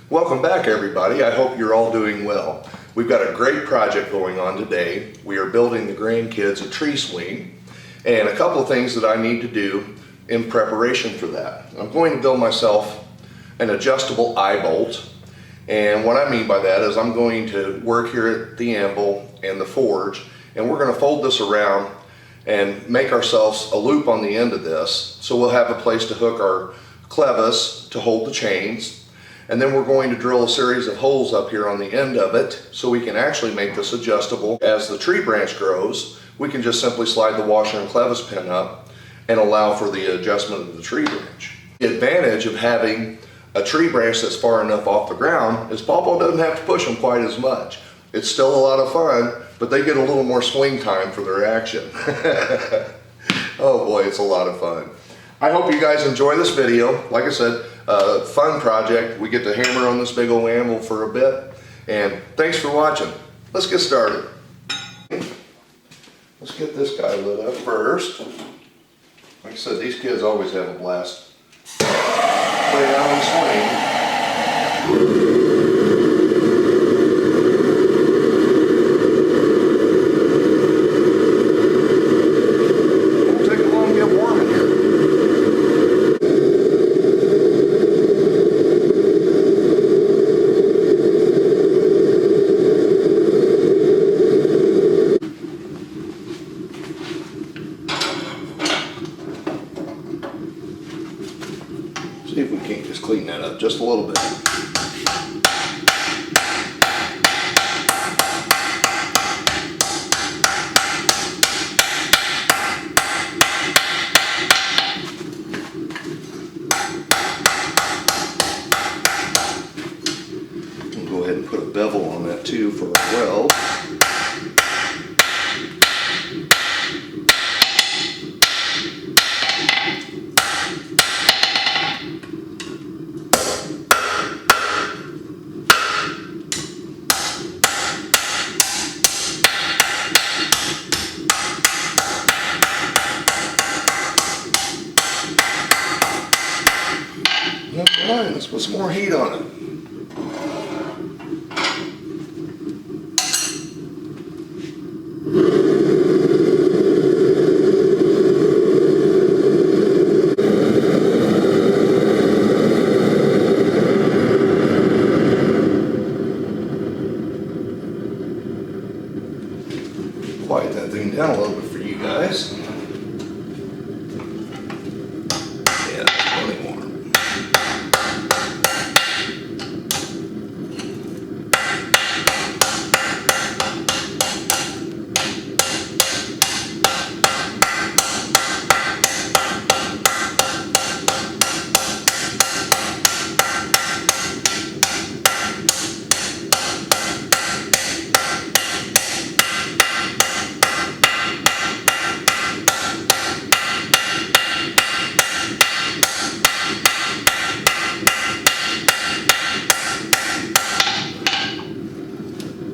Welcome back, everybody. I hope you're all doing well. We've got a great project going on today. We are building the grandkids a tree swing, and a couple of things that I need to do in preparation for that. I'm going to build myself an adjustable Eyebolt, and what I mean by that is I'm going to work here at the Anvil and the forge, and we're going to fold this around and make ourselves a loop on the end of this, so we'll have a place to hook our clevis to hold the chains. And then we're going to drill a series of holes up here on the end of it so we can actually make this adjustable. As the tree branch grows, we can just simply slide the washer and clevis pin up and allow for the adjustment of the tree branch. The advantage of having a tree branch that's far enough off the ground is Pawpaw doesn't have to push them quite as much. It's still a lot of fun, but they get a little more swing time for their action. Oh boy, it's a lot of fun. I hope you guys enjoy this video. Like I said, fun project. We get to hammer on this big old anvil for a bit. And thanks for watching. Let's get started. Let's get this guy lit up first. Like I said, these kids always have a blast. Play down and swing. See if we can't just clean that up just a little bit. We'll go ahead and put a bevel on that too for a weld. Alright, let's put some more heat on it. Quiet that thing down a little bit for you guys. Yeah, that's plenty warm.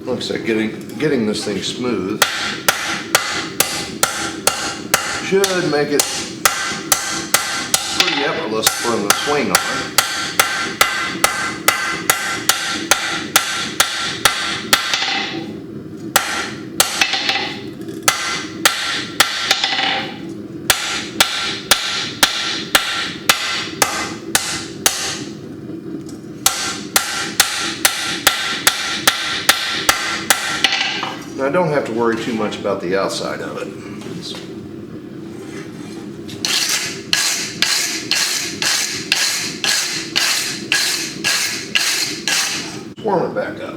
Looks like getting this thing smooth should make it pretty effortless for them to swing on. I don't have to worry too much about the outside of it. Warm it back up.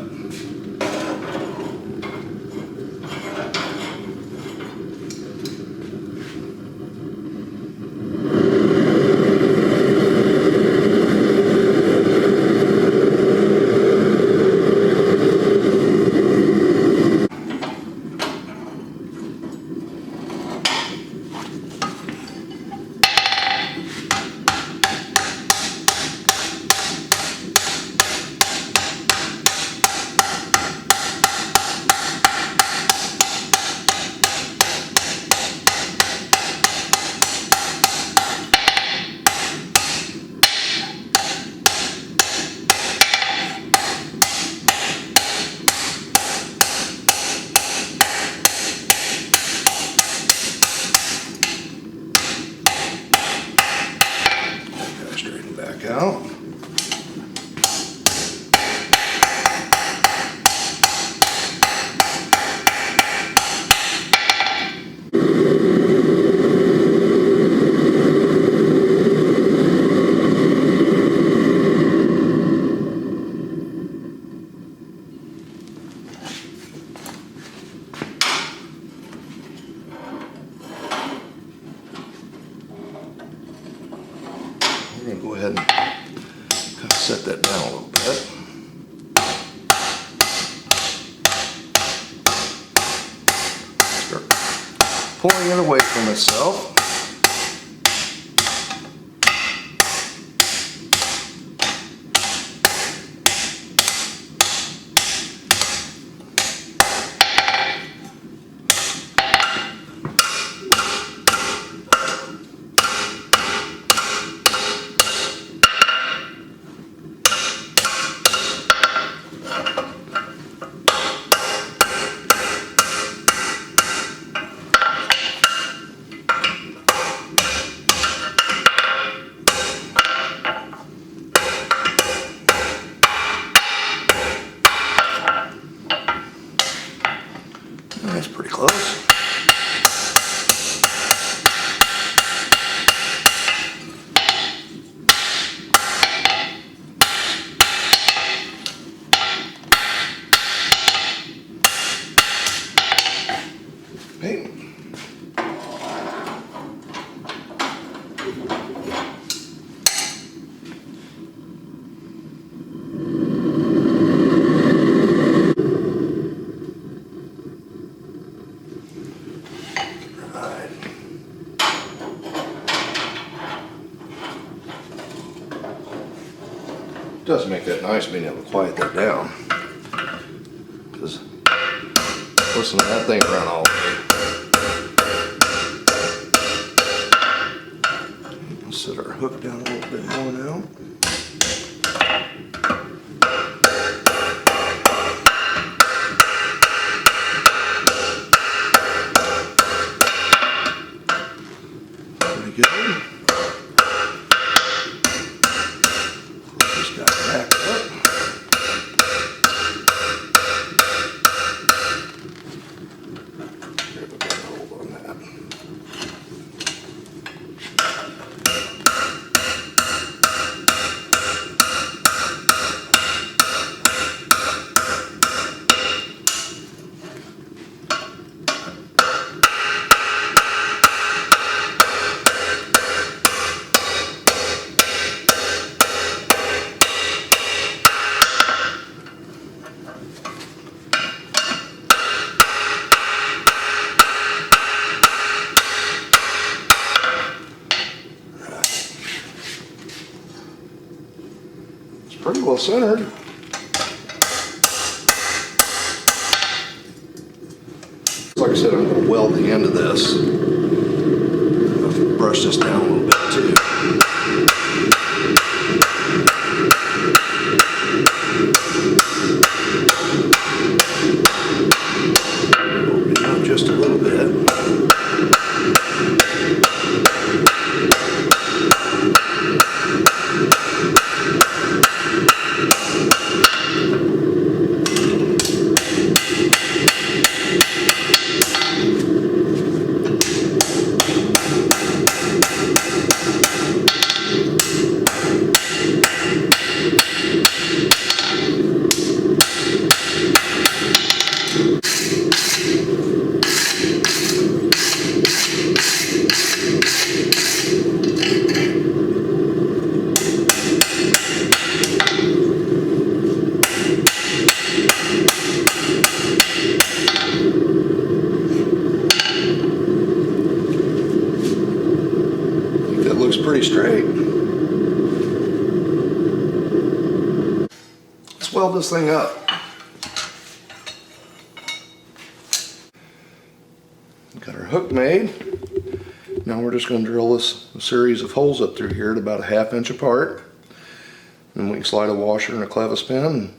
little bit. Start pulling it away from itself. That's pretty close. Hey. It does make that nice being able to quiet that down. Because listen to that thing run all day. Let's set our hook down a little bit more now. Pretty good. Pretty well centered. Like I said, I'm going to weld the end of this. I'll brush this down a little bit too. Open it up just a little bit. Looks pretty straight. Let's weld this thing up. Got our hook made. Now we're just going to drill this series of holes up through here at about a 1/2 inch apart. And we can slide a washer and a clevis pin and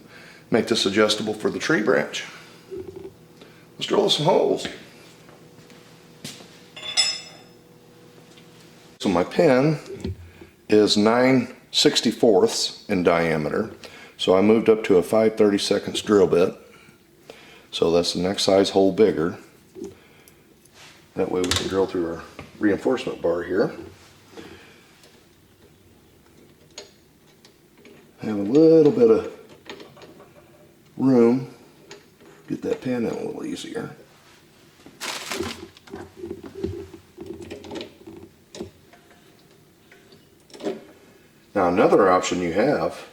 make this adjustable for the tree branch. Let's drill some holes. So my pin is 9/64 in diameter. So I moved up to a 5/32 drill bit. So that's the next size hole bigger. That way we can drill through our reinforcement bar here. Have a little bit of room. Get that pin in a little easier. Now another option you have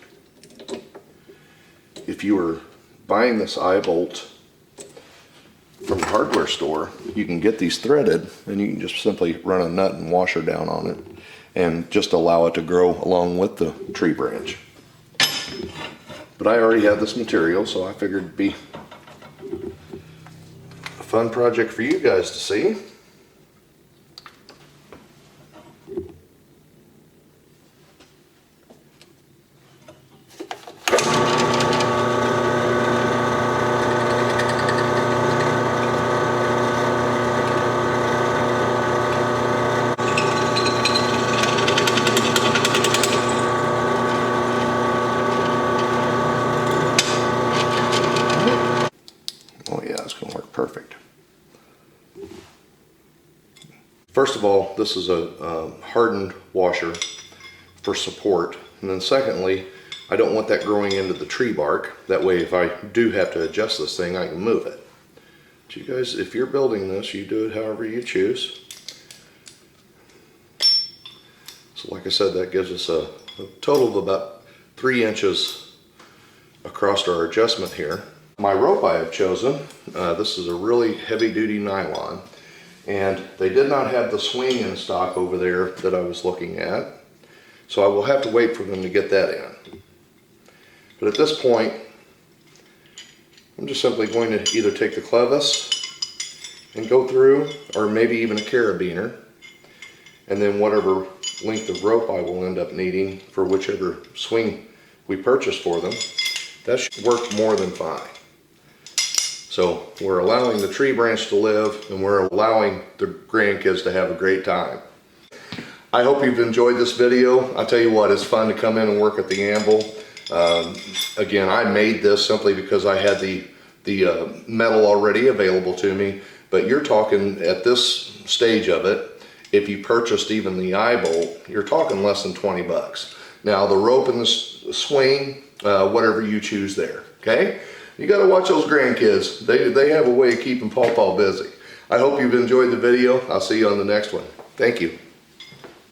if you were buying this Eyebolt from the hardware store, you can get these threaded and you can just simply run a nut and washer down on it and just allow it to grow along with the tree branch. But I already had this material, so I figured it'd be a fun project for you guys to see. Perfect. First of all, this is a hardened washer for support, and then secondly, I don't want that growing into the tree bark. That way, if I do have to adjust this thing, I can move it. But you guys, if you're building this, you do it however you choose. So like I said, that gives us a total of about 3 inches across our adjustment here. My rope I have chosen, this is a really heavy-duty nylon, and they did not have the swing in stock over there that I was looking at, so I will have to wait for them to get that in. But at this point, I'm just simply going to either take the clevis and go through, or maybe even a carabiner, and then whatever length of rope I will end up needing for whichever swing we purchase for them, that should work more than fine. So we're allowing the tree branch to live, and we're allowing the grandkids to have a great time. I hope you've enjoyed this video. I tell you what, it's fun to come in and work at the Anvil. Again, I made this simply because I had the metal already available to me, but you're talking at this stage of it, if you purchased even the Eyebolt, you're talking less than 20 bucks. Now the rope and the swing, whatever you choose there, okay? You got to watch those grandkids. They have a way of keeping Paw busy. I hope you've enjoyed the video. I'll see you on the next one. Thank you.